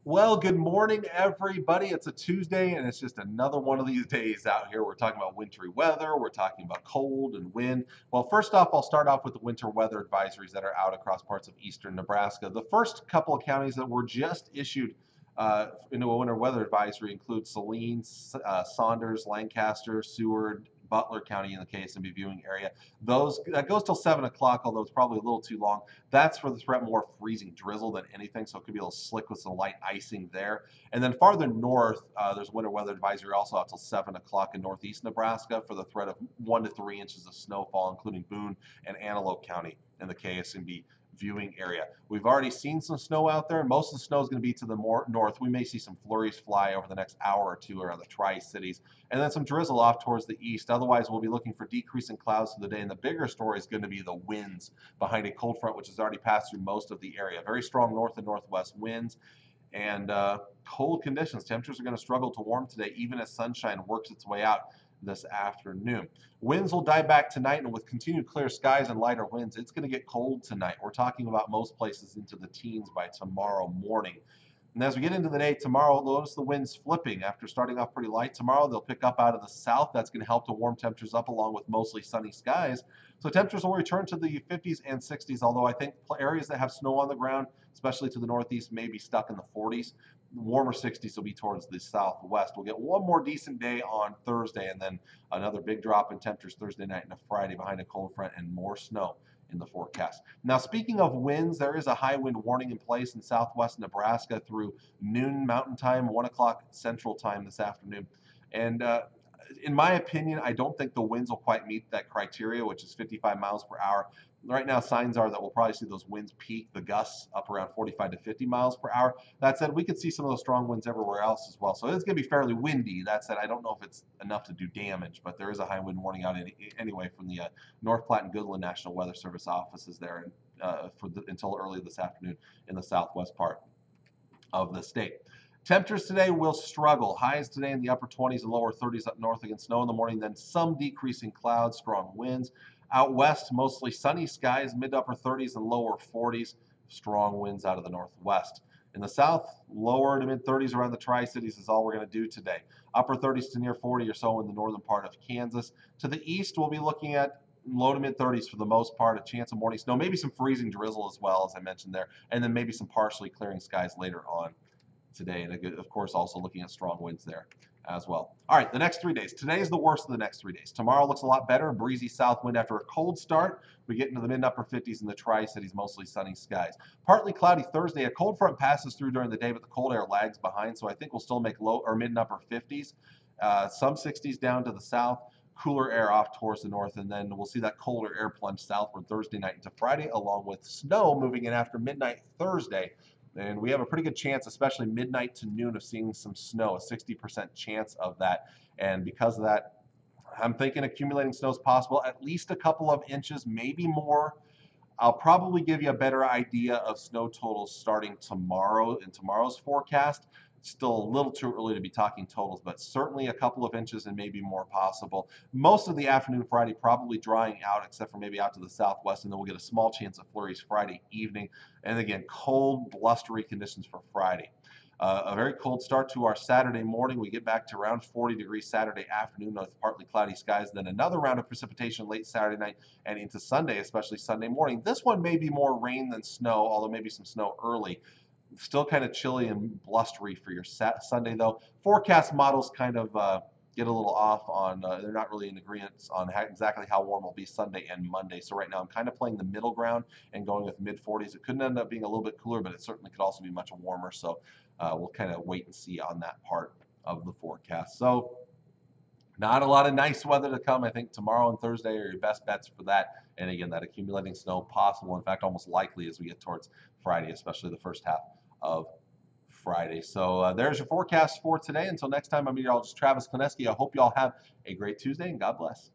Well, good morning, everybody. It's a Tuesday, and it's just another one of these days out here. We're talking about wintry weather. We're talking about cold and wind. Well, first off, I'll start off with the winter weather advisories that are out across parts of eastern Nebraska. The first couple of counties that were just issued into a winter weather advisory include Saline, Saunders, Lancaster, Seward, Butler County in the KSMB viewing area. Those that goes till 7 o'clock, although it's probably a little too long. That's for the threat more freezing drizzle than anything, so it could be a little slick with some light icing there. And then farther north, there's winter weather advisory also out till 7 o'clock in northeast Nebraska for the threat of 1 to 3 inches of snowfall, including Boone and Antelope County in the KSMB viewing area. We've already seen some snow out there. Most of the snow is going to be to the more north. We may see some flurries fly over the next hour or two around the Tri-Cities, and then some drizzle off towards the east. Otherwise, we'll be looking for decreasing clouds through the day, and the bigger story is going to be the winds behind a cold front, which has already passed through most of the area. Very strong north and northwest winds and cold conditions. Temperatures are going to struggle to warm today, even as sunshine works its way out this afternoon. Winds will die back tonight, and with continued clear skies and lighter winds, it's going to get cold tonight. We're talking about most places into the teens by tomorrow morning. And as we get into the day tomorrow, notice the winds flipping after starting off pretty light. Tomorrow they'll pick up out of the south. That's going to help to warm temperatures up along with mostly sunny skies. So temperatures will return to the 50s and 60s, although I think areas that have snow on the ground, especially to the northeast, may be stuck in the 40s. Warmer 60s will be towards the southwest. We'll get one more decent day on Thursday and then another big drop in temperatures Thursday night and a Friday behind a cold front and more snow in the forecast. Now, speaking of winds, there is a high wind warning in place in southwest Nebraska through noon Mountain Time, 1 o'clock Central Time this afternoon. And in my opinion, I don't think the winds will quite meet that criteria, which is 55 miles per hour. Right now, signs are that we'll probably see those winds peak, the gusts up around 45 to 50 miles per hour. That said, we could see some of those strong winds everywhere else as well. So it's going to be fairly windy. That said, I don't know if it's enough to do damage, but there is a high wind warning out anyway from the North Platte and Goodland National Weather Service offices there until early this afternoon in the southwest part of the state. Temperatures today will struggle. Highs today in the upper 20s and lower 30s up north against snow in the morning, then some decreasing clouds, strong winds. Out west, mostly sunny skies, mid to upper 30s and lower 40s, strong winds out of the northwest. In the south, lower to mid 30s around the Tri-Cities is all we're going to do today. Upper 30s to near 40 or so in the northern part of Kansas. To the east, we'll be looking at low to mid 30s for the most part, a chance of morning snow, maybe some freezing drizzle as well, as I mentioned there, and then maybe some partially clearing skies later on today. And of course, also looking at strong winds there as well. All right, the next 3 days. Today is the worst of the next 3 days. Tomorrow looks a lot better, a breezy south wind after a cold start. We get into the mid upper 50s in the Tri-Cities, mostly sunny skies. Partly cloudy Thursday. A cold front passes through during the day, but the cold air lags behind, so I think we'll still make low or mid and upper 50s. Some 60s down to the south, cooler air off towards the north, and then we'll see that colder air plunge southward Thursday night into Friday, along with snow moving in after midnight Thursday. And we have a pretty good chance, especially midnight to noon, of seeing some snow, a 60% chance of that. And because of that, I'm thinking accumulating snow is possible, at least a couple of inches, maybe more. I'll probably give you a better idea of snow totals starting tomorrow in tomorrow's forecast. Still a little too early to be talking totals, but certainly a couple of inches and maybe more possible. Most of the afternoon Friday probably drying out, except for maybe out to the southwest, and then we'll get a small chance of flurries Friday evening. And again, cold, blustery conditions for Friday. A very cold start to our Saturday morning. We get back to around 40 degrees Saturday afternoon with partly cloudy skies. Then another round of precipitation late Saturday night and into Sunday, especially Sunday morning. This one may be more rain than snow, although maybe some snow early. Still kind of chilly and blustery for your Sunday, though. Forecast models kind of get a little off on, they're not really in agreement on exactly how warm it'll be Sunday and Monday. So right now I'm kind of playing the middle ground and going with mid 40s. It could end up being a little bit cooler, but it certainly could also be much warmer. So we'll kind of wait and see on that part of the forecast. So not a lot of nice weather to come. I think tomorrow and Thursday are your best bets for that. And again, that accumulating snow possible, in fact, almost likely as we get towards Friday, especially the first half of Friday. So there's your forecast for today. Until next time, I'm meteorologist Travis Kleneski. I hope you all have a great Tuesday and God bless.